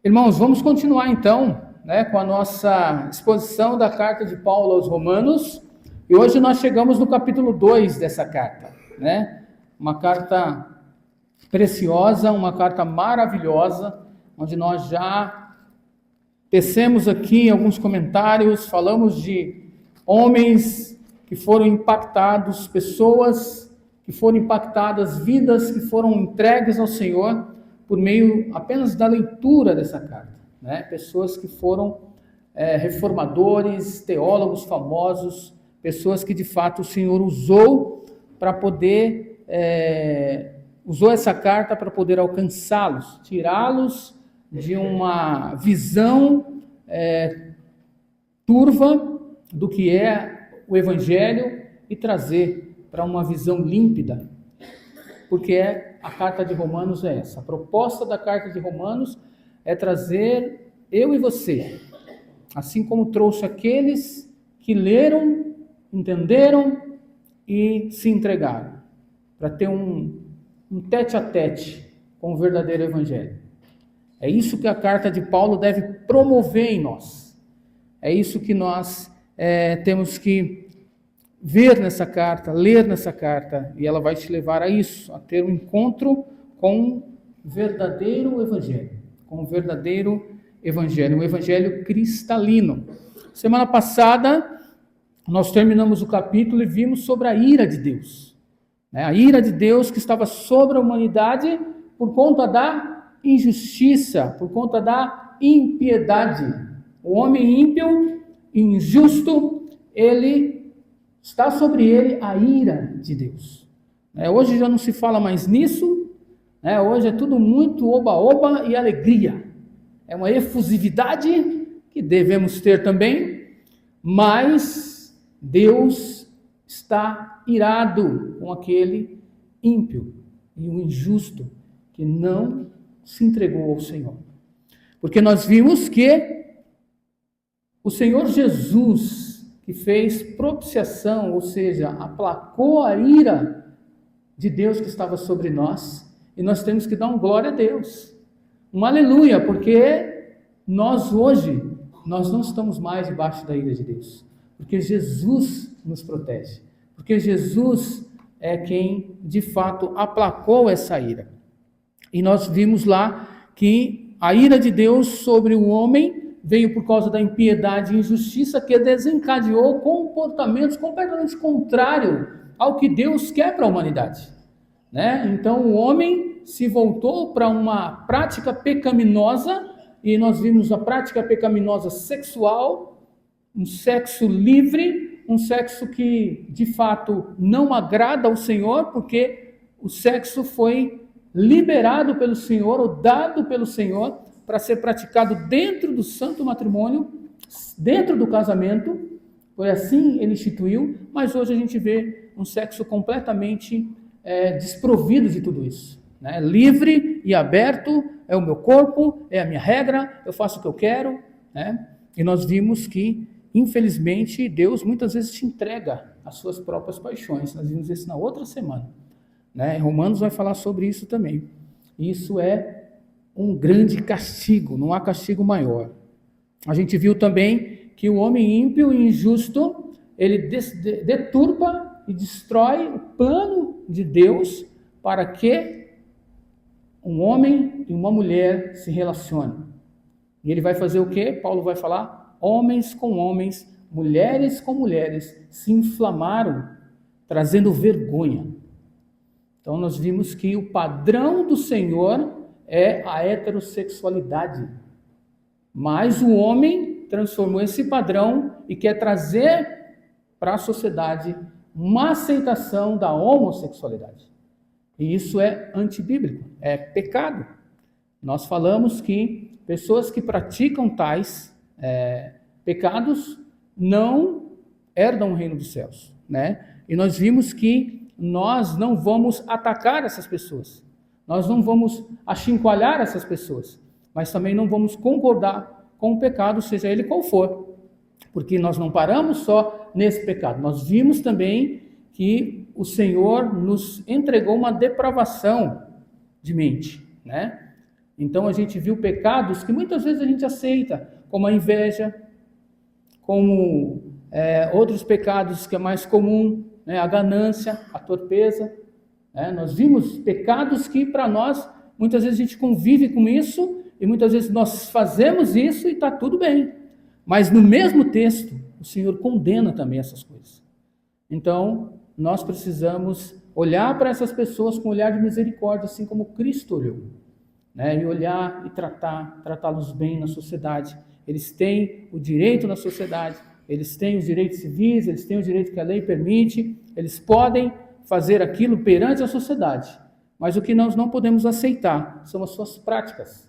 Irmãos, vamos continuar então, com a nossa exposição da carta de Paulo aos Romanos, e hoje nós chegamos no capítulo 2 dessa carta, Uma carta preciosa, uma carta maravilhosa, onde nós já tecemos aqui alguns comentários, falamos de homens que foram impactados, pessoas que foram impactadas, vidas que foram entregues ao Senhor por meio apenas da leitura dessa carta, Pessoas que foram reformadores, teólogos famosos, pessoas que de fato o Senhor usou para poder, usou essa carta para poder alcançá-los, tirá-los de uma visão turva do que é o Evangelho e trazer para uma visão límpida, porque a carta de Romanos é essa. A proposta da carta de Romanos é trazer eu e você, assim como trouxe aqueles que leram, entenderam e se entregaram, para ter um tete-a-tete com o verdadeiro Evangelho. É isso que a carta de Paulo deve promover em nós. É isso que nós temos que ver nessa carta, ler nessa carta, e ela vai te levar a isso, a ter um encontro com o verdadeiro Evangelho, um Evangelho cristalino. Semana passada, nós terminamos o capítulo e vimos sobre a ira de Deus. A ira de Deus que estava sobre a humanidade por conta da injustiça, por conta da impiedade. O homem ímpio, injusto, está sobre ele a ira de Deus. Hoje já não se fala mais nisso, hoje é tudo muito oba-oba e alegria. É uma efusividade que devemos ter também, mas Deus está irado com aquele ímpio e o injusto que não se entregou ao Senhor. Porque nós vimos que o Senhor Jesus, que fez propiciação, ou seja, aplacou a ira de Deus que estava sobre nós, e nós temos que dar um glória a Deus, um aleluia, porque nós hoje, nós não estamos mais debaixo da ira de Deus, porque Jesus nos protege, porque Jesus é quem de fato aplacou essa ira. E nós vimos lá que a ira de Deus sobre o homem veio por causa da impiedade e injustiça que desencadeou comportamentos completamente contrários ao que Deus quer para a humanidade. Então o homem se voltou para uma prática pecaminosa, e nós vimos a prática pecaminosa sexual, um sexo livre, um sexo que de fato não agrada ao Senhor, porque o sexo foi liberado pelo Senhor, ou dado pelo Senhor, para ser praticado dentro do santo matrimônio, dentro do casamento. Foi assim ele instituiu, mas hoje a gente vê um sexo completamente desprovido de tudo isso. Livre e aberto, é o meu corpo, é a minha regra, eu faço o que eu quero. E nós vimos que, infelizmente, Deus muitas vezes te entrega as suas próprias paixões. Nós vimos isso na outra semana. Romanos vai falar sobre isso também. Isso é um grande castigo, não há castigo maior. A gente viu também que o homem ímpio e injusto, ele deturpa e destrói o plano de Deus para que um homem e uma mulher se relacionem. E ele vai fazer o quê? Paulo vai falar: homens com homens, mulheres com mulheres se inflamaram, trazendo vergonha. Então nós vimos que o padrão do Senhor é a heterossexualidade, mas o homem transformou esse padrão e quer trazer para a sociedade uma aceitação da homossexualidade, e isso é antibíblico, é pecado. Nós falamos que pessoas que praticam tais pecados não herdam o reino dos céus, e nós vimos que nós não vamos atacar essas pessoas, nós não vamos achincalhar essas pessoas, mas também não vamos concordar com o pecado, seja ele qual for, porque nós não paramos só nesse pecado. Nós vimos também que o Senhor nos entregou uma depravação de mente, Então a gente viu pecados que muitas vezes a gente aceita, como a inveja, como outros pecados que é mais comum, né? A ganância, a torpeza. Nós vimos pecados que para nós, muitas vezes a gente convive com isso, e muitas vezes nós fazemos isso e está tudo bem. Mas no mesmo texto, o Senhor condena também essas coisas. Então, nós precisamos olhar para essas pessoas com um olhar de misericórdia, assim como Cristo olhou. E olhar e tratá-los bem na sociedade. Eles têm o direito na sociedade, eles têm os direitos civis, eles têm o direito que a lei permite, eles podem fazer aquilo perante a sociedade. Mas o que nós não podemos aceitar são as suas práticas.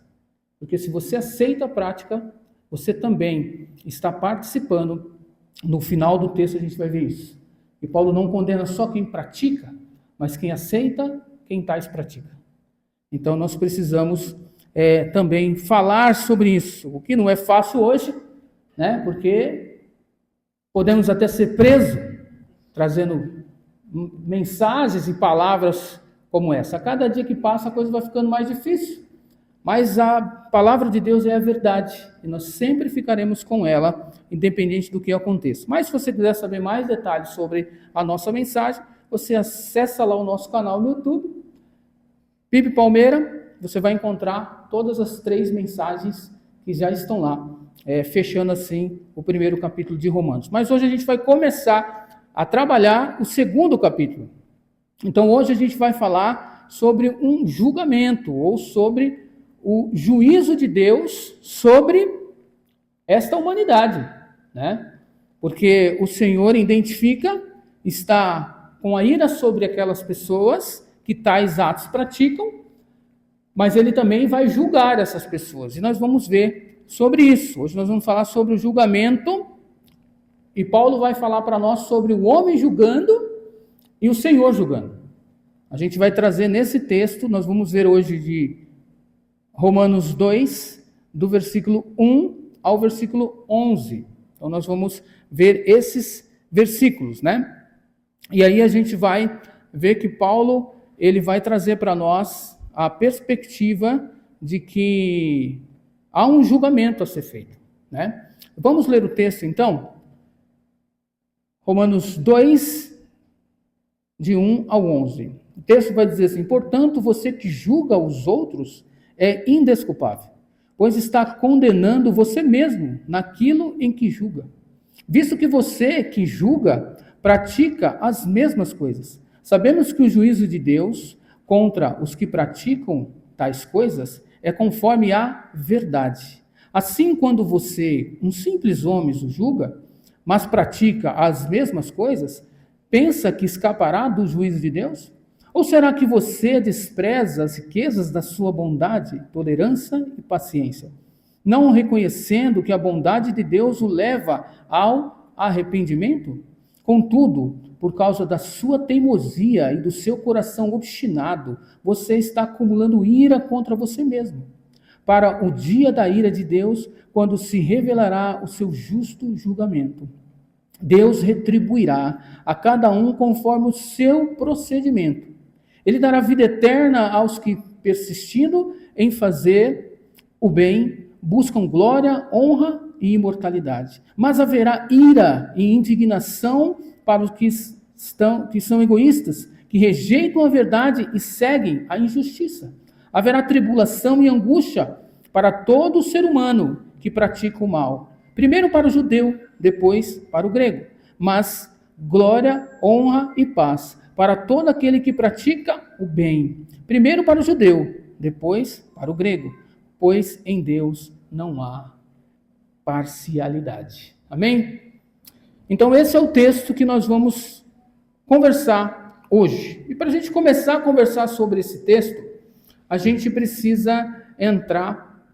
Porque se você aceita a prática, você também está participando. No final do texto a gente vai ver isso. E Paulo não condena só quem pratica, mas quem aceita, quem tais pratica. Então nós precisamos também falar sobre isso, o que não é fácil hoje, né? Porque podemos até ser presos, trazendo mensagens e palavras como essa. A cada dia que passa a coisa vai ficando mais difícil, mas a palavra de Deus é a verdade, e nós sempre ficaremos com ela, independente do que aconteça. Mas se você quiser saber mais detalhes sobre a nossa mensagem, você acessa lá o nosso canal no YouTube, Pipe Palmeira, você vai encontrar todas as 3 mensagens que já estão lá, fechando assim o primeiro capítulo de Romanos. Mas hoje a gente vai começar a trabalhar o segundo capítulo. Então hoje a gente vai falar sobre um julgamento, ou sobre o juízo de Deus sobre esta humanidade, né? Porque o Senhor identifica, está com a ira sobre aquelas pessoas que tais atos praticam, mas ele também vai julgar essas pessoas. E nós vamos ver sobre isso. Hoje nós vamos falar sobre o julgamento, e Paulo vai falar para nós sobre o homem julgando e o Senhor julgando. A gente vai trazer nesse texto, nós vamos ver hoje de Romanos 2, do versículo 1 ao versículo 11. Então nós vamos ver esses versículos, né? E aí a gente vai ver que Paulo, ele vai trazer para nós a perspectiva de que há um julgamento a ser feito, né? Vamos ler o texto então? Romanos 2, de 1 ao 11. O texto vai dizer assim: portanto, você que julga os outros é indesculpável, pois está condenando você mesmo naquilo em que julga. Visto que você que julga pratica as mesmas coisas. Sabemos que o juízo de Deus contra os que praticam tais coisas é conforme a verdade. Assim, quando você, um simples homem, o julga, mas pratica as mesmas coisas, pensa que escapará do juízo de Deus? Ou será que você despreza as riquezas da sua bondade, tolerância e paciência, não reconhecendo que a bondade de Deus o leva ao arrependimento? Contudo, por causa da sua teimosia e do seu coração obstinado, você está acumulando ira contra você mesmo, para o dia da ira de Deus, quando se revelará o seu justo julgamento. Deus retribuirá a cada um conforme o seu procedimento. Ele dará vida eterna aos que, persistindo em fazer o bem, buscam glória, honra e imortalidade. Mas haverá ira e indignação para os que são egoístas, que rejeitam a verdade e seguem a injustiça. Haverá tribulação e angústia para todo ser humano que pratica o mal. Primeiro para o judeu, depois para o grego. Mas glória, honra e paz para todo aquele que pratica o bem. Primeiro para o judeu, depois para o grego. Pois em Deus não há parcialidade. Amém? Então esse é o texto que nós vamos conversar hoje. E para a gente começar a conversar sobre esse texto, a gente precisa entrar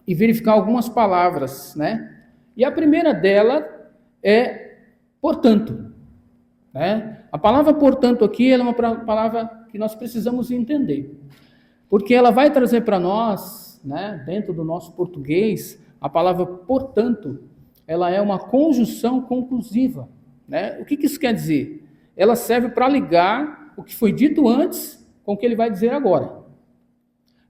e verificar algumas palavras, né? E a primeira dela é portanto, né? A palavra portanto aqui ela é uma palavra que nós precisamos entender, porque ela vai trazer para nós, né, dentro do nosso português, a palavra portanto, ela é uma conjunção conclusiva, né? O que isso quer dizer? Ela serve para ligar o que foi dito antes com o que ele vai dizer agora.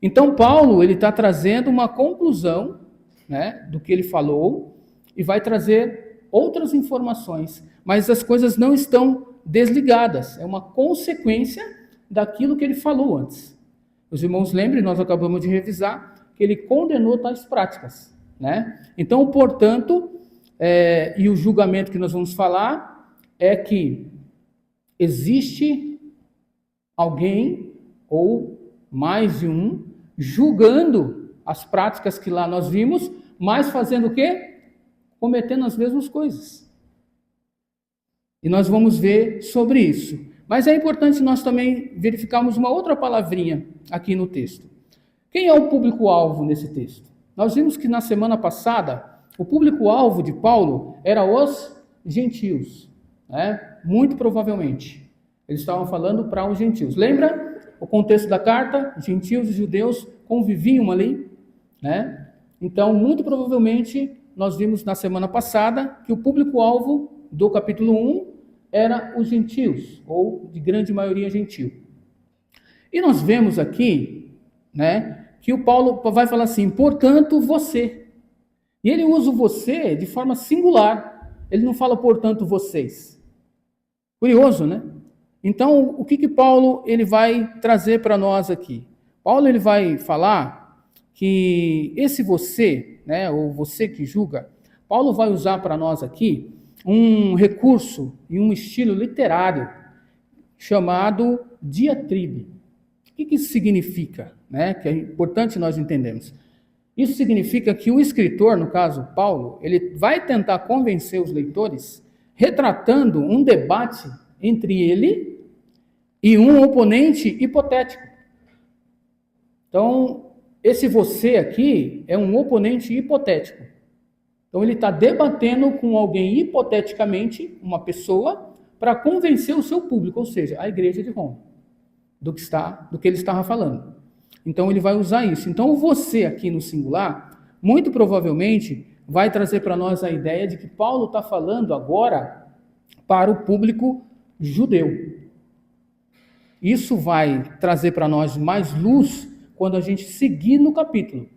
Então, Paulo ele está trazendo uma conclusão, né, do que ele falou e vai trazer outras informações, mas as coisas não estão desligadas, é uma consequência daquilo que ele falou antes. Os irmãos lembrem, nós acabamos de revisar, que ele condenou tais práticas, né? Então, portanto, e o julgamento que nós vamos falar é que existe alguém, ou mais de um, julgando as práticas que lá nós vimos, mas fazendo o quê? Cometendo as mesmas coisas. E nós vamos ver sobre isso. Mas é importante nós também verificarmos uma outra palavrinha aqui no texto. Quem é o público-alvo nesse texto? Nós vimos que na semana passada, o público-alvo de Paulo era os gentios, né? Muito provavelmente. Eles estavam falando para os gentios. Lembra o contexto da carta? Gentios e judeus conviviam ali, né? Então, muito provavelmente, nós vimos na semana passada que o público-alvo do capítulo 1 era os gentios, ou de grande maioria gentil. E nós vemos aqui, né, que o Paulo vai falar assim, portanto, você. E ele usa o você de forma singular. Ele não fala, portanto, vocês. Curioso, né? Então, o que Paulo ele vai trazer para nós aqui? Paulo ele vai falar que esse você, né, ou você que julga, Paulo vai usar para nós aqui um recurso e um estilo literário chamado diatribe. O que isso significa? Né? Que é importante nós entendermos. Isso significa que o escritor, no caso Paulo, ele vai tentar convencer os leitores, retratando um debate entre ele e um oponente hipotético. Então, esse você aqui é um oponente hipotético. Então, ele está debatendo com alguém hipoteticamente, uma pessoa, para convencer o seu público, ou seja, a igreja de Roma, do que ele estava falando. Então, ele vai usar isso. Então, o você aqui no singular, muito provavelmente, vai trazer para nós a ideia de que Paulo está falando agora para o público judeu. Isso vai trazer para nós mais luz quando a gente seguir no capítulo.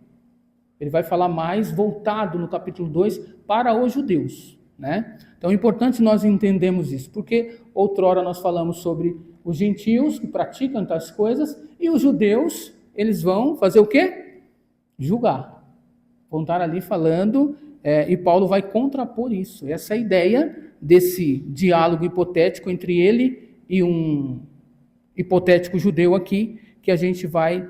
Ele vai falar mais voltado no capítulo 2 para os judeus, né? Então é importante nós entendermos isso, porque outrora nós falamos sobre os gentios que praticam tais coisas e os judeus, eles vão fazer o quê? Julgar. Vão estar ali falando, e Paulo vai contrapor isso. Essa é a ideia desse diálogo hipotético entre ele e um hipotético judeu aqui, que a gente vai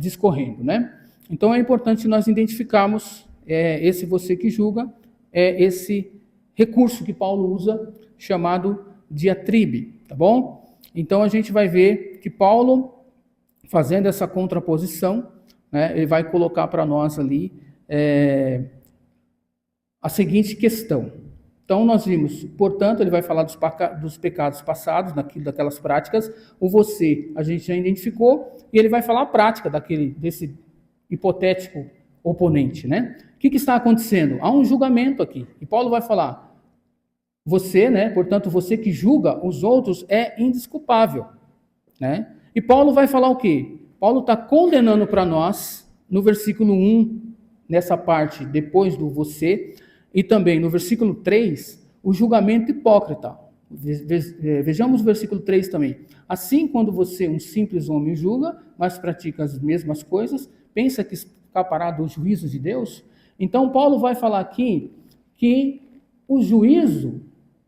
discorrendo, né? Então é importante nós identificarmos esse você que julga, esse recurso que Paulo usa, chamado diatribe, tá bom? Então a gente vai ver que Paulo, fazendo essa contraposição, né, ele vai colocar para nós ali a seguinte questão. Então nós vimos, portanto, ele vai falar dos pecados passados, daquelas práticas, o você a gente já identificou, e ele vai falar a prática desse hipotético oponente, né? O que está acontecendo? Há um julgamento aqui. E Paulo vai falar, você, né? Portanto, você que julga os outros é indesculpável, né? E Paulo vai falar o quê? Paulo está condenando para nós, no versículo 1, nessa parte, depois do você, e também no versículo 3, o julgamento hipócrita. Vejamos o versículo 3 também. Assim, quando você, um simples homem, julga, mas pratica as mesmas coisas, pensa que escapará dos juízos de Deus? Então, Paulo vai falar aqui que o juízo,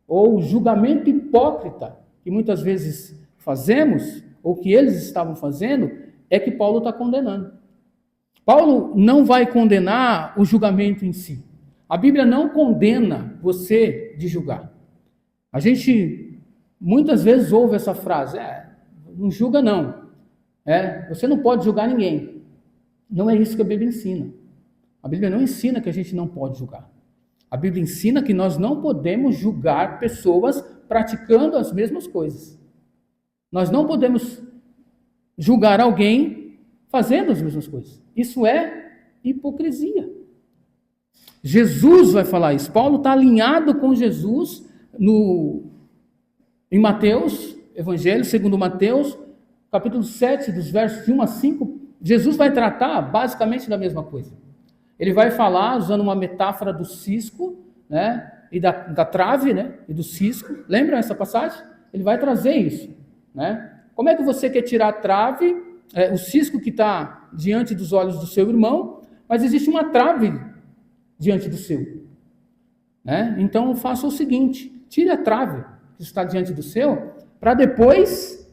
ou o julgamento hipócrita, que muitas vezes fazemos, ou que eles estavam fazendo, é que Paulo está condenando. Paulo não vai condenar o julgamento em si. A Bíblia não condena você de julgar. A gente muitas vezes ouve essa frase, não julga não. Você não pode julgar ninguém. Não é isso que a Bíblia ensina. A Bíblia não ensina que a gente não pode julgar. A Bíblia ensina que nós não podemos julgar pessoas praticando as mesmas coisas. Nós não podemos julgar alguém fazendo as mesmas coisas. Isso é hipocrisia. Jesus vai falar isso. Paulo está alinhado com Jesus em Mateus, Evangelho segundo Mateus, capítulo 7, dos versos de 1 a 5, Jesus vai tratar basicamente da mesma coisa. Ele vai falar, usando uma metáfora do cisco, né? E da trave, né? E do cisco. Lembra essa passagem? Ele vai trazer isso, né? Como é que você quer tirar a trave, o cisco que está diante dos olhos do seu irmão, mas existe uma trave diante do seu, né? Então faça o seguinte: tire a trave que está diante do seu, para depois,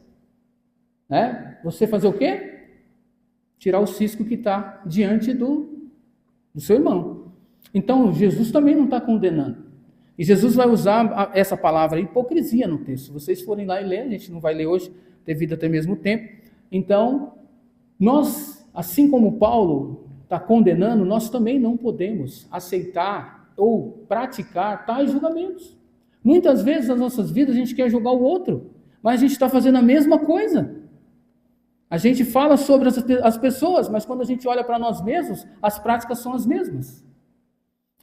né? Você fazer o quê? Tirar o cisco que está diante do seu irmão. Então Jesus também não está condenando. E Jesus vai usar essa palavra hipocrisia no texto. Se vocês forem lá e ler, a gente não vai ler hoje, devido até mesmo tempo. Então, nós, assim como Paulo está condenando, nós também não podemos aceitar ou praticar tais julgamentos. Muitas vezes nas nossas vidas a gente quer julgar o outro, mas a gente está fazendo a mesma coisa. A gente fala sobre as pessoas, mas quando a gente olha para nós mesmos, as práticas são as mesmas.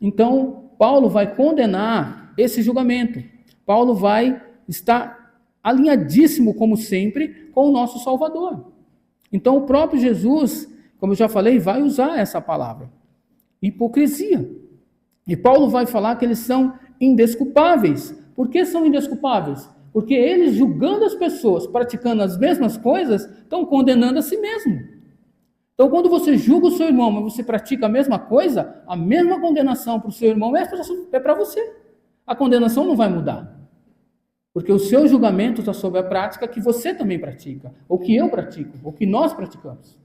Então, Paulo vai condenar esse julgamento. Paulo vai estar alinhadíssimo, como sempre, com o nosso Salvador. Então, o próprio Jesus, como eu já falei, vai usar essa palavra: hipocrisia. E Paulo vai falar que eles são indesculpáveis. Por que são indesculpáveis? Porque eles, julgando as pessoas, praticando as mesmas coisas, estão condenando a si mesmo. Então, quando você julga o seu irmão, mas você pratica a mesma coisa, a mesma condenação para o seu irmão é para você. A condenação não vai mudar. Porque o seu julgamento está sobre a prática que você também pratica, ou que eu pratico, ou que nós praticamos.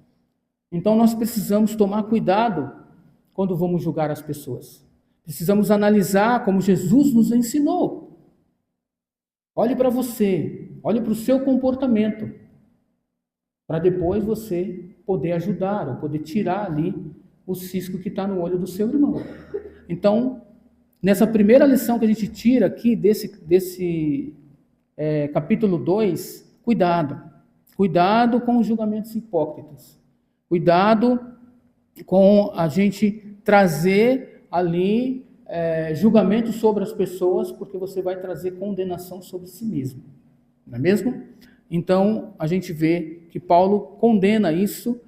Então, nós precisamos tomar cuidado quando vamos julgar as pessoas. Precisamos analisar como Jesus nos ensinou. Olhe para você, olhe para o seu comportamento, para depois você poder ajudar, ou poder tirar ali o cisco que está no olho do seu irmão. Então, nessa primeira lição que a gente tira aqui desse capítulo 2, cuidado com os julgamentos hipócritas, cuidado com a gente trazer ali julgamento sobre as pessoas, porque você vai trazer condenação sobre si mesmo, não é mesmo? Então, a gente vê que Paulo condena isso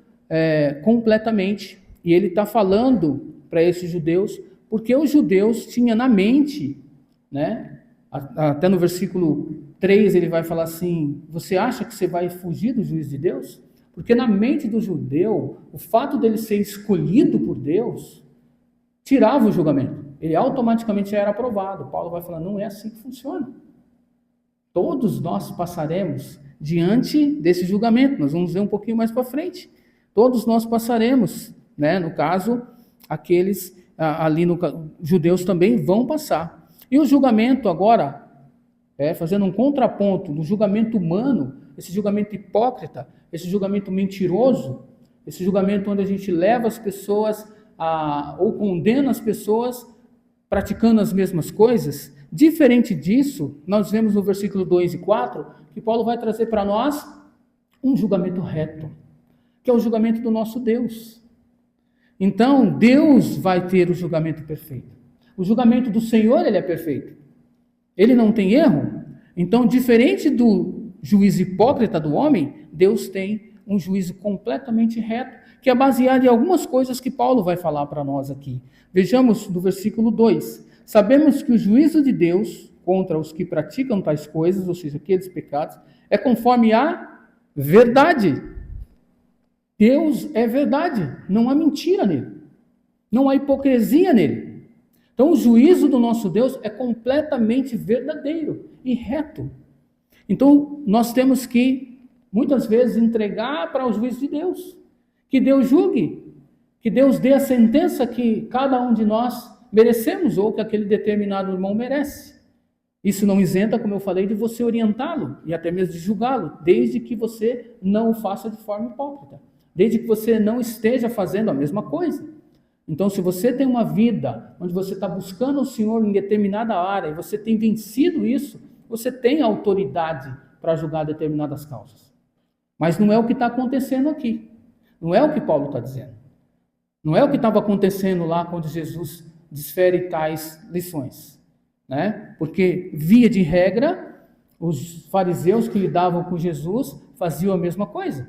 completamente, e ele está falando para esses judeus, porque os judeus tinham na mente, né, até no versículo 3 ele vai falar assim: você acha que você vai fugir do juízo de Deus? Porque na mente do judeu, o fato dele ser escolhido por Deus, tirava o julgamento. Ele automaticamente já era aprovado. Paulo vai falar: não é assim que funciona. Todos nós passaremos diante desse julgamento. Nós vamos ver um pouquinho mais para frente. Todos nós passaremos, né? No caso, aqueles ali judeus também vão passar. E o julgamento agora, fazendo um contraponto no julgamento humano, esse julgamento hipócrita, esse julgamento mentiroso, esse julgamento onde a gente leva as pessoas ou condena as pessoas praticando as mesmas coisas. Diferente disso, nós vemos no versículo 2 e 4 que Paulo vai trazer para nós um julgamento reto, que é o julgamento do nosso Deus. Então, Deus vai ter o julgamento perfeito. O julgamento do Senhor, ele é perfeito. Ele não tem erro. Então, diferente do juízo hipócrita do homem, Deus tem um juízo completamente reto, que é baseado em algumas coisas que Paulo vai falar para nós aqui. Vejamos no versículo 2. Sabemos que o juízo de Deus contra os que praticam tais coisas, ou seja, aqueles pecados, é conforme a verdade. Deus é verdade, não há mentira nele, não há hipocrisia nele. Então o juízo do nosso Deus é completamente verdadeiro e reto. Então nós temos que, muitas vezes, entregar para o juízo de Deus, que Deus julgue, que Deus dê a sentença que cada um de nós merecemos, ou que aquele determinado irmão merece. Isso não isenta, como eu falei, de você orientá-lo e até mesmo de julgá-lo, desde que você não o faça de forma hipócrita, desde que você não esteja fazendo a mesma coisa. Então, se você tem uma vida onde você está buscando o Senhor em determinada área e você tem vencido isso, você tem autoridade para julgar determinadas causas. Mas não é o que está acontecendo aqui. Não é o que Paulo está dizendo. Não é o que estava acontecendo lá quando Jesus desfere tais lições, né? Porque, via de regra, os fariseus que lidavam com Jesus faziam a mesma coisa.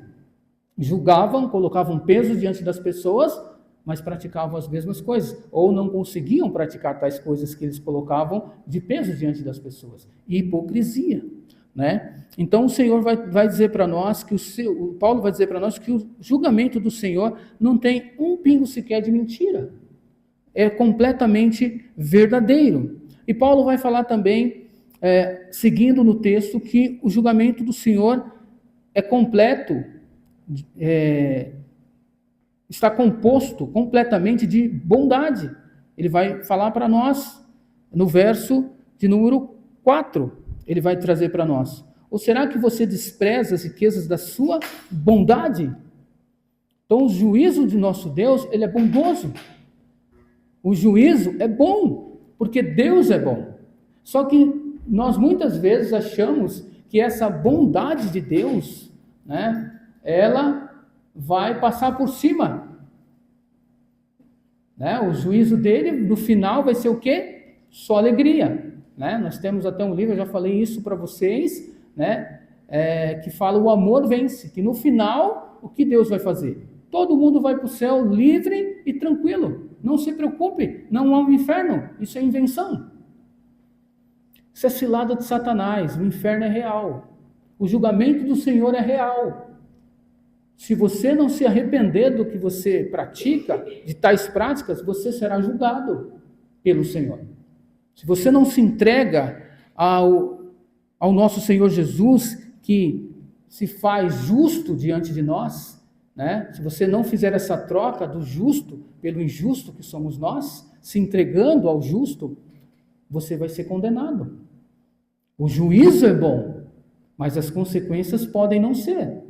julgavam, colocavam peso diante das pessoas, mas praticavam as mesmas coisas, ou não conseguiam praticar tais coisas que eles colocavam de peso diante das pessoas. Hipocrisia, né? Então o Senhor vai dizer para nós que Paulo vai dizer para nós que o julgamento do Senhor não tem um pingo sequer de mentira. É completamente verdadeiro. E Paulo vai falar também, seguindo no texto, que o julgamento do Senhor é completo, está composto completamente de bondade. Ele vai falar para nós, no verso de número 4, ele vai trazer para nós. Ou será que você despreza as riquezas da sua bondade? Então o juízo de nosso Deus, ele é bondoso. O juízo é bom, porque Deus é bom. Só que nós muitas vezes achamos que essa bondade de Deus, né, ela vai passar por cima, né? O juízo dele, no final, vai ser o quê? Só alegria, né? Nós temos até um livro, eu já falei isso para vocês, né? Que fala o amor vence, que no final, o que Deus vai fazer? Todo mundo vai para o céu livre e tranquilo, não se preocupe, não há um inferno, isso é invenção. Isso é cilada de Satanás, o inferno é real, o julgamento do Senhor é real. Se você não se arrepender do que você pratica, de tais práticas, você será julgado pelo Senhor. Se você não se entrega ao nosso Senhor Jesus, que se faz justo diante de nós, né? Se você não fizer essa troca do justo pelo injusto que somos nós, se entregando ao justo, você vai ser condenado. O juízo é bom, mas as consequências podem não ser.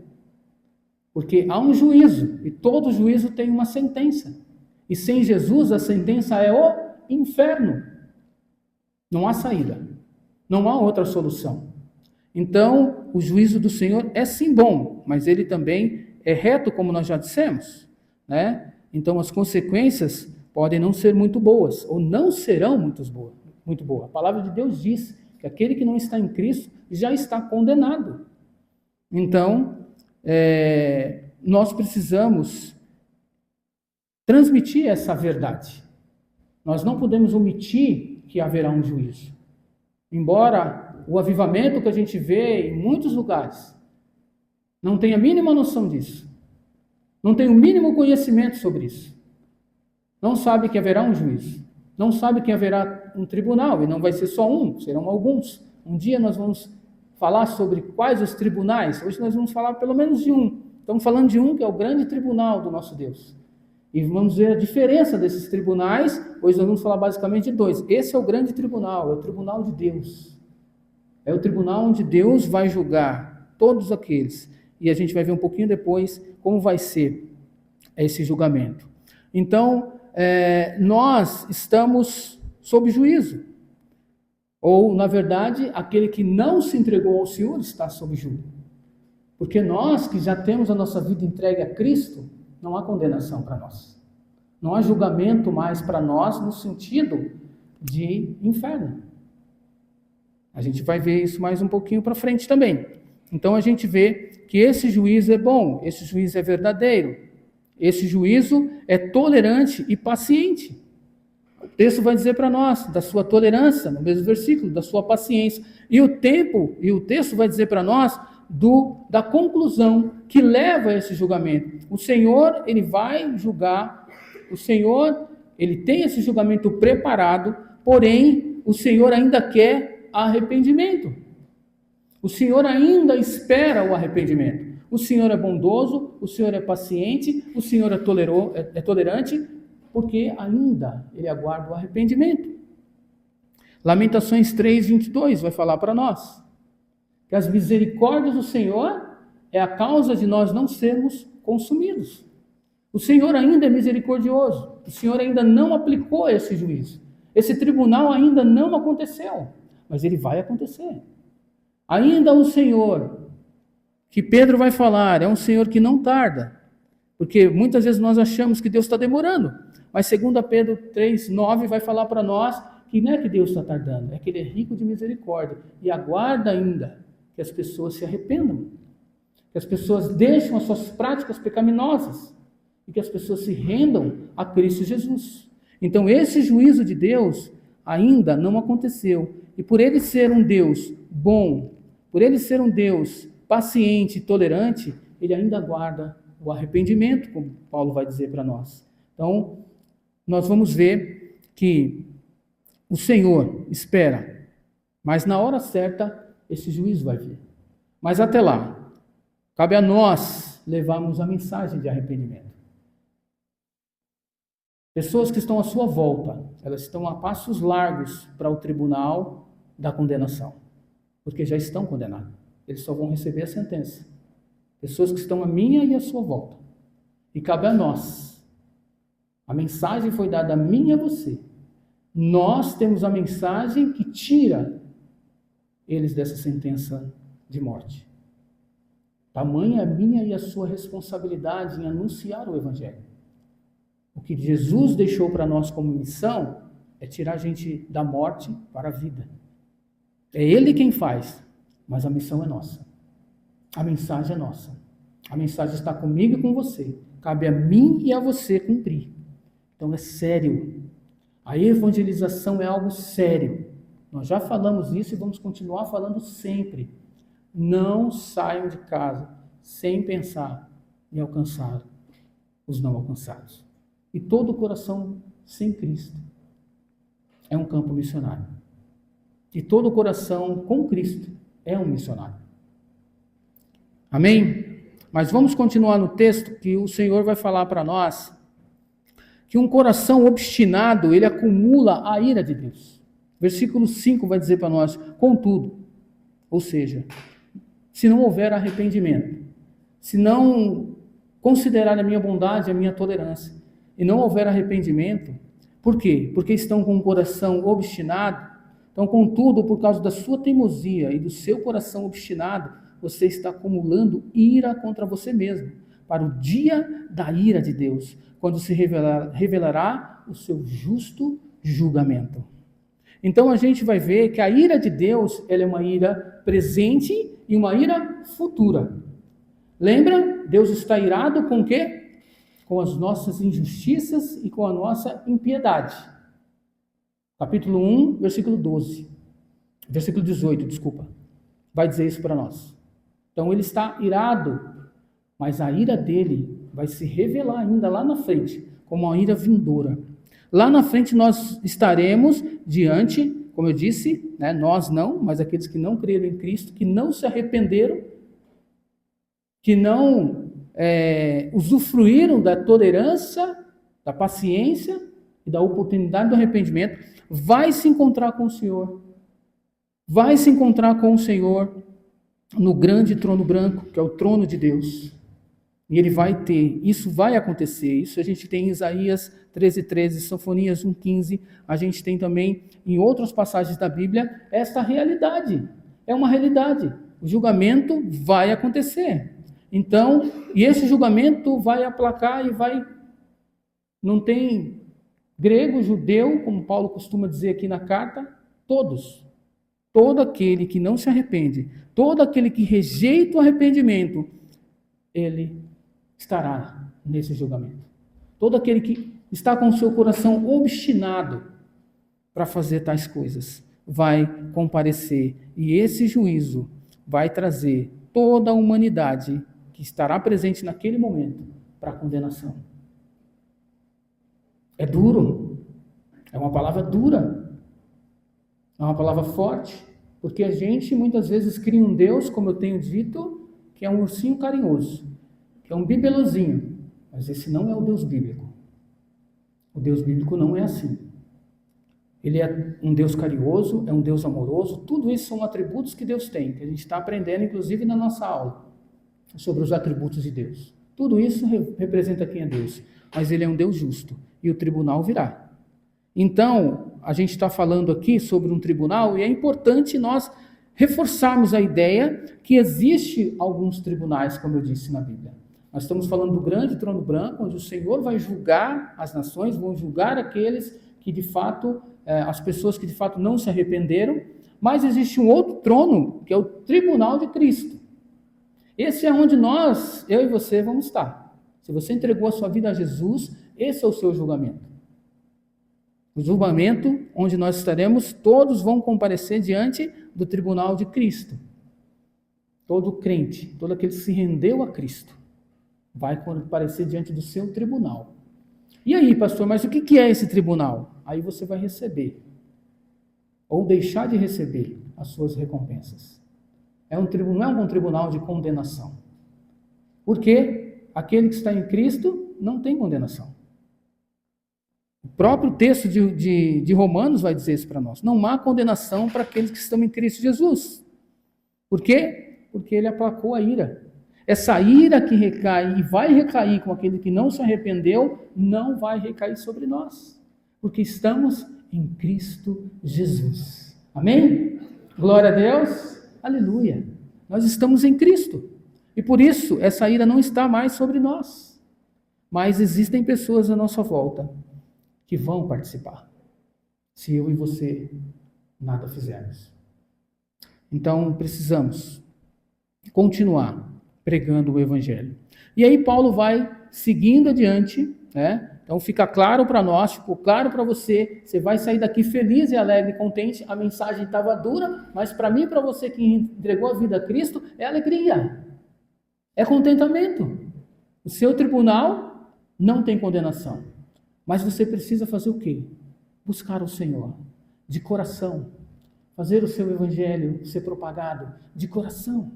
Porque há um juízo, e todo juízo tem uma sentença. E sem Jesus, a sentença é o inferno. Não há saída. Não há outra solução. Então, o juízo do Senhor é sim bom, mas ele também é reto, como nós já dissemos, né? Então, as consequências podem não ser muito boas, ou não serão muito boas. A palavra de Deus diz que aquele que não está em Cristo já está condenado. Então, nós precisamos transmitir essa verdade. Nós não podemos omitir que haverá um juízo. Embora o avivamento que a gente vê em muitos lugares não tenha a mínima noção disso, não tenha o mínimo conhecimento sobre isso, não sabe que haverá um juízo, não sabe que haverá um tribunal, e não vai ser só um, serão alguns. Um dia nós vamos falar sobre quais os tribunais. Hoje nós vamos falar pelo menos de um. Estamos falando de um que é o grande tribunal do nosso Deus. E vamos ver a diferença desses tribunais. Hoje nós vamos falar basicamente de dois. Esse é o grande tribunal, é o tribunal de Deus. É o tribunal onde Deus vai julgar todos aqueles. E a gente vai ver um pouquinho depois como vai ser esse julgamento. Então, nós estamos sob juízo. Ou, na verdade, aquele que não se entregou ao Senhor está sob julgo. Porque nós que já temos a nossa vida entregue a Cristo, não há condenação para nós. Não há julgamento mais para nós no sentido de inferno. A gente vai ver isso mais um pouquinho para frente também. Então a gente vê que esse juízo é bom, esse juízo é verdadeiro. Esse juízo é tolerante e paciente. O texto vai dizer para nós da sua tolerância, no mesmo versículo, da sua paciência. E o texto vai dizer para nós da conclusão que leva a esse julgamento. O Senhor, ele vai julgar, o Senhor, ele tem esse julgamento preparado, porém, o Senhor ainda quer arrependimento. O Senhor ainda espera o arrependimento. O Senhor é bondoso, o Senhor é paciente, o Senhor é tolerante, porque ainda ele aguarda o arrependimento. Lamentações 3:22 vai falar para nós que as misericórdias do Senhor é a causa de nós não sermos consumidos. O Senhor ainda é misericordioso, o Senhor ainda não aplicou esse juízo. Esse tribunal ainda não aconteceu, mas ele vai acontecer. Ainda o Senhor, que Pedro vai falar, é um Senhor que não tarda, porque muitas vezes nós achamos que Deus está demorando, mas 2 Pedro 3:9 vai falar para nós que não é que Deus está tardando, é que Ele é rico de misericórdia e aguarda ainda que as pessoas se arrependam, que que as pessoas deixem as suas práticas pecaminosas e que as pessoas se rendam a Cristo Jesus. Então, esse juízo de Deus ainda não aconteceu. E por ele ser um Deus bom, por ele ser um Deus paciente e tolerante, ele ainda aguarda o arrependimento, como Paulo vai dizer para nós. Então, nós vamos ver que o Senhor espera, mas na hora certa, esse juízo vai vir. Mas até lá, cabe a nós levarmos a mensagem de arrependimento. Pessoas que estão à sua volta, elas estão a passos largos para o tribunal da condenação, porque já estão condenados. Eles só vão receber a sentença. Pessoas que estão à minha e à sua volta. E cabe a nós. A mensagem foi dada a mim e a você. Nós temos a mensagem que tira eles dessa sentença de morte. Tamanha a minha e a sua responsabilidade em anunciar o Evangelho. O que Jesus deixou para nós como missão é tirar a gente da morte para a vida. É Ele quem faz, mas a missão é nossa. A mensagem é nossa. A mensagem está comigo e com você. Cabe a mim e a você cumprir. Então é sério. A evangelização é algo sério. Nós já falamos isso e vamos continuar falando sempre. Não saiam de casa sem pensar em alcançar os não alcançados. E todo o coração sem Cristo é um campo missionário. E todo o coração com Cristo é um missionário. Amém? Mas vamos continuar no texto que o Senhor vai falar para nós que um coração obstinado, ele acumula a ira de Deus. Versículo 5 vai dizer para nós, contudo, ou seja, se não houver arrependimento, se não considerar a minha bondade, a minha tolerância, e não houver arrependimento, por quê? Porque estão com o coração obstinado. Então, contudo, por causa da sua teimosia e do seu coração obstinado, você está acumulando ira contra você mesmo, para o dia da ira de Deus, quando se revelará o seu justo julgamento. Então, a gente vai ver que a ira de Deus, ela é uma ira presente e uma ira futura. Lembra? Deus está irado com o quê? Com as nossas injustiças e com a nossa impiedade. Capítulo 1, versículo 12. Versículo 18, desculpa. Vai dizer isso para nós. Então ele está irado, mas a ira dele vai se revelar ainda lá na frente, como uma ira vindoura. Lá na frente nós estaremos diante, como eu disse, né, nós não, mas aqueles que não creram em Cristo, que não se arrependeram, que não usufruíram da tolerância, da paciência e da oportunidade do arrependimento, vai se encontrar com o Senhor. Vai se encontrar com o Senhor no grande trono branco, que é o trono de Deus. E ele vai ter, isso vai acontecer. Isso a gente tem em Isaías 13:13, Sofonias 1:15. A gente tem também em outras passagens da Bíblia esta realidade. É uma realidade. O julgamento vai acontecer. Então, e esse julgamento vai aplacar e vai... Não tem grego, judeu, como Paulo costuma dizer aqui na carta, todos. Todo aquele que não se arrepende, todo aquele que rejeita o arrependimento, ele estará nesse julgamento. Todo aquele que está com o seu coração obstinado para fazer tais coisas, vai comparecer. E esse juízo vai trazer toda a humanidade que estará presente naquele momento para a condenação. É duro, é uma palavra dura, é uma palavra forte, porque a gente muitas vezes cria um Deus, como eu tenho dito, que é um ursinho carinhoso, que é um bibelozinho, mas esse não é o Deus bíblico. O Deus bíblico não é assim. Ele é um Deus carinhoso, é um Deus amoroso, tudo isso são atributos que Deus tem, que a gente está aprendendo inclusive na nossa aula, sobre os atributos de Deus. Tudo isso representa quem é Deus, mas ele é um Deus justo, e o tribunal virá. Então, a gente está falando aqui sobre um tribunal, e é importante nós reforçarmos a ideia que existe alguns tribunais, como eu disse na Bíblia. Nós estamos falando do grande trono branco, onde o Senhor vai julgar as nações, vão julgar aqueles que de fato, as pessoas que de fato não se arrependeram, mas existe um outro trono, que é o tribunal de Cristo. Esse é onde eu e você, vamos estar. Se você entregou a sua vida a Jesus, esse é o seu julgamento. O julgamento onde nós estaremos, todos vão comparecer diante do tribunal de Cristo. Todo crente, todo aquele que se rendeu a Cristo, vai comparecer diante do seu tribunal. E aí, pastor, mas o que é esse tribunal? Aí você vai receber, ou deixar de receber as suas recompensas. Não é um tribunal de condenação. Porque aquele que está em Cristo não tem condenação. O próprio texto de Romanos vai dizer isso para nós. Não há condenação para aqueles que estão em Cristo Jesus. Por quê? Porque ele aplacou a ira. Essa ira que recai e vai recair com aquele que não se arrependeu, não vai recair sobre nós. Porque estamos em Cristo Jesus. Amém? Glória a Deus. Aleluia. Nós estamos em Cristo. E por isso, essa ira não está mais sobre nós. Mas existem pessoas à nossa volta que vão participar, se eu e você nada fizermos. Então, precisamos continuar pregando o Evangelho. E aí Paulo vai seguindo adiante, né? Então fica claro para nós, ficou claro para você, você vai sair daqui feliz e alegre e contente. A mensagem estava dura, mas para mim e para você que entregou a vida a Cristo, é alegria, é contentamento. O seu tribunal não tem condenação. Mas você precisa fazer o quê? Buscar o Senhor, de coração. Fazer o seu evangelho ser propagado de coração.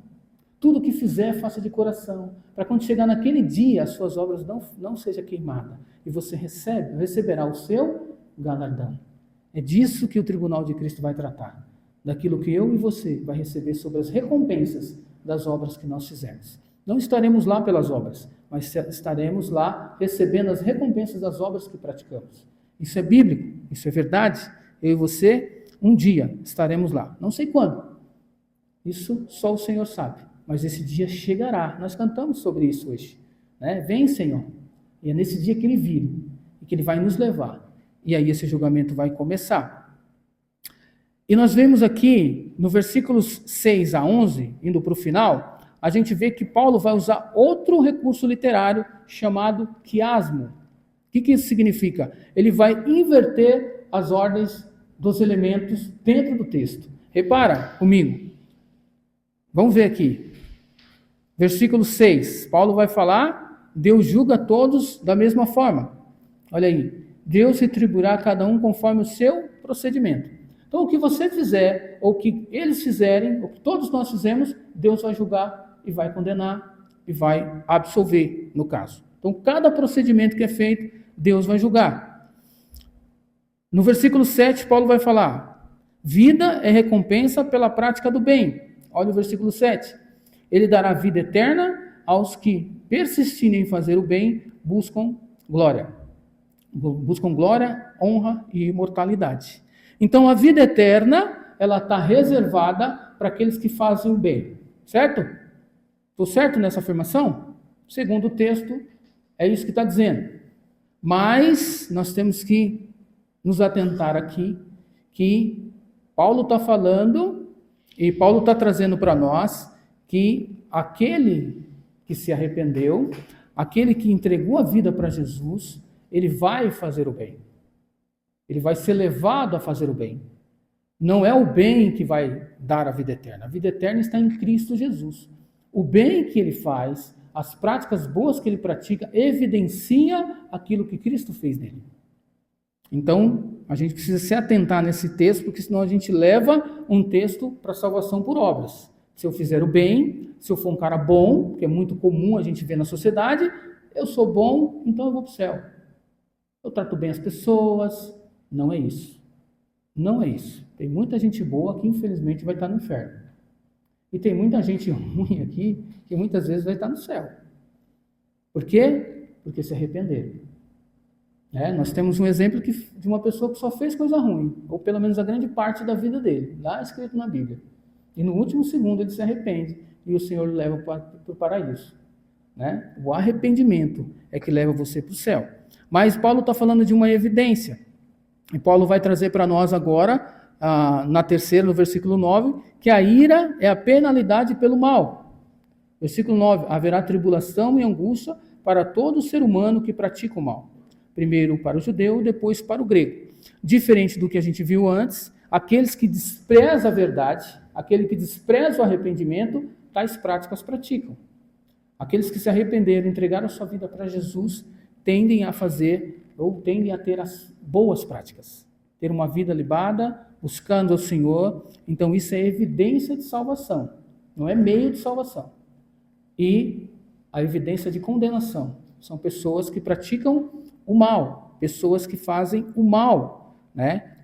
Tudo que fizer, faça de coração. Para quando chegar naquele dia, as suas obras não sejam queimadas. E você receberá o seu galardão. É disso que o tribunal de Cristo vai tratar. Daquilo que eu e você vai receber sobre as recompensas das obras que nós fizemos. Não estaremos lá pelas obras, mas estaremos lá recebendo as recompensas das obras que praticamos. Isso é bíblico, isso é verdade. Eu e você, um dia estaremos lá. Não sei quando. Isso só o Senhor sabe. Mas esse dia chegará. Nós cantamos sobre isso hoje. Né? Vem, Senhor. E é nesse dia que Ele vir e que Ele vai nos levar. E aí esse julgamento vai começar. E nós vemos aqui, no versículos 6 a 11, indo para o final, a gente vê que Paulo vai usar outro recurso literário chamado quiasmo. O que isso significa? Ele vai inverter as ordens dos elementos dentro do texto. Repara comigo. Vamos ver aqui. Versículo 6. Paulo vai falar, Deus julga todos da mesma forma. Olha aí. Deus retribuirá a cada um conforme o seu procedimento. Então, o que você fizer, ou o que eles fizerem, ou que todos nós fizemos, Deus vai julgar e vai condenar e vai absolver, no caso. Então, cada procedimento que é feito, Deus vai julgar. No versículo 7, Paulo vai falar, vida é recompensa pela prática do bem. Olha o versículo 7. Ele dará vida eterna aos que, persistindo em fazer o bem, buscam glória. Buscam glória, honra e imortalidade. Então, a vida eterna, ela está reservada para aqueles que fazem o bem. Certo? Estou certo nessa afirmação? Segundo o texto, é isso que está dizendo. Mas nós temos que nos atentar aqui que Paulo está falando e Paulo está trazendo para nós que aquele que se arrependeu, aquele que entregou a vida para Jesus, ele vai fazer o bem. Ele vai ser levado a fazer o bem. Não é o bem que vai dar a vida eterna. A vida eterna está em Cristo Jesus. O bem que ele faz, as práticas boas que ele pratica, evidencia aquilo que Cristo fez nele. Então, a gente precisa se atentar nesse texto, porque senão a gente leva um texto para salvação por obras. Se eu fizer o bem, se eu for um cara bom, que é muito comum a gente ver na sociedade, eu sou bom, então eu vou para o céu. Eu trato bem as pessoas. Não é isso. Não é isso. Tem muita gente boa que infelizmente vai estar no inferno. E tem muita gente ruim aqui que muitas vezes vai estar no céu. Por quê? Porque se arrependeram. Nós temos um exemplo de uma pessoa que só fez coisa ruim, ou pelo menos a grande parte da vida dele, lá escrito na Bíblia. E no último segundo ele se arrepende e o Senhor o leva para o paraíso. O arrependimento é que leva você para o céu. Mas Paulo está falando de uma evidência. E Paulo vai trazer para nós agora, na terceira, no versículo 9, que a ira é a penalidade pelo mal. Versículo 9: haverá tribulação e angústia para todo ser humano que pratica o mal. Primeiro para o judeu, depois para o grego. Diferente do que a gente viu antes, aqueles que desprezam a verdade, aquele que despreza o arrependimento, tais práticas praticam. Aqueles que se arrependeram, entregaram a sua vida para Jesus, tendem a fazer ou tendem a ter as boas práticas. Ter uma vida libada, buscando ao Senhor. Então isso é evidência de salvação, não é meio de salvação. E a evidência de condenação são pessoas que praticam o mal, pessoas que fazem o mal, né?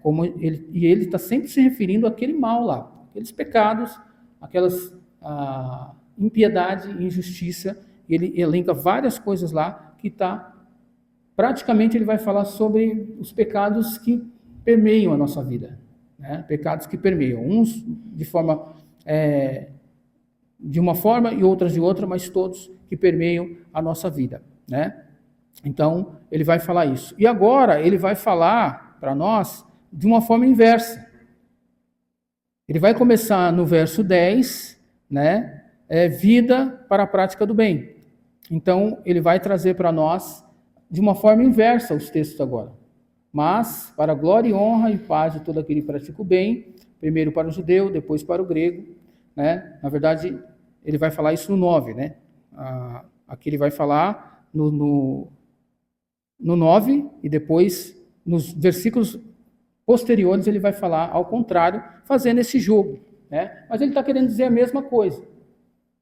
E ele está sempre se referindo àquele mal lá, aqueles pecados, aquelas impiedade e injustiça. Ele elenca várias coisas lá que praticamente ele vai falar sobre os pecados que permeiam a nossa vida, né? Pecados que permeiam, uns de uma forma e outras de outra, mas todos que permeiam a nossa vida, né? Então, ele vai falar isso. E agora, ele vai falar para nós de uma forma inversa. Ele vai começar no verso 10, né? Vida para a prática do bem. Então, ele vai trazer para nós de uma forma inversa os textos agora. Mas, para a glória e honra e paz de todo aquele que pratica o bem, primeiro para o judeu, depois para o grego, né? Na verdade, ele vai falar isso no 9, né? Aqui ele vai falar no 9, e depois, nos versículos posteriores, ele vai falar ao contrário, fazendo esse jogo, né? Mas ele está querendo dizer a mesma coisa.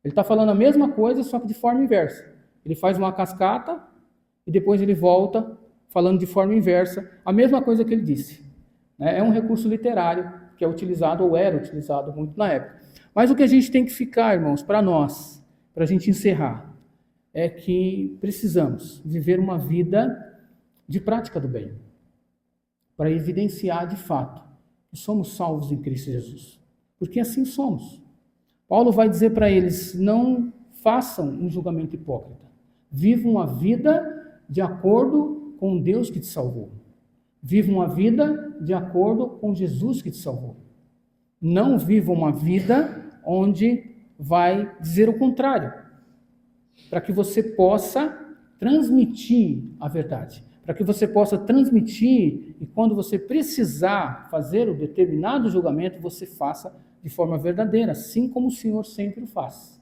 Ele está falando a mesma coisa, só que de forma inversa. Ele faz uma cascata e depois ele volta falando de forma inversa a mesma coisa que ele disse, né? É um recurso literário que é utilizado, ou era utilizado muito na época. Mas o que a gente tem que ficar, irmãos, para nós, para a gente encerrar, é que precisamos viver uma vida de prática do bem, para evidenciar de fato que somos salvos em Cristo Jesus. Porque assim somos. Paulo vai dizer para eles: não façam um julgamento hipócrita. Vivam a vida de acordo com Deus que te salvou. Vivam a vida de acordo com Jesus que te salvou. Não vivam uma vida onde vai dizer o contrário, para que você possa transmitir a verdade, para que você possa transmitir, e quando você precisar fazer o determinado julgamento, você faça de forma verdadeira, assim como o Senhor sempre o faz.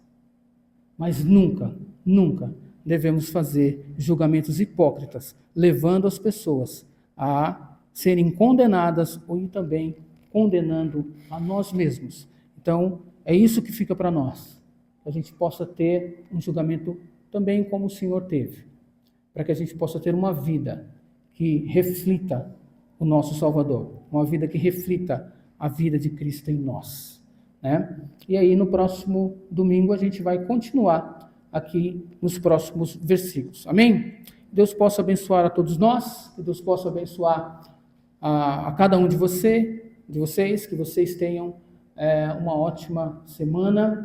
Mas nunca, nunca devemos fazer julgamentos hipócritas, levando as pessoas a serem condenadas ou também condenando a nós mesmos. Então, é isso que fica para nós, que a gente possa ter um julgamento também como o Senhor teve, para que a gente possa ter uma vida que reflita o nosso Salvador, uma vida que reflita a vida de Cristo em nós, né? E aí no próximo domingo a gente vai continuar aqui nos próximos versículos. Amém? Deus possa abençoar a todos nós, que Deus possa abençoar a cada um de vocês, que vocês tenham uma ótima semana,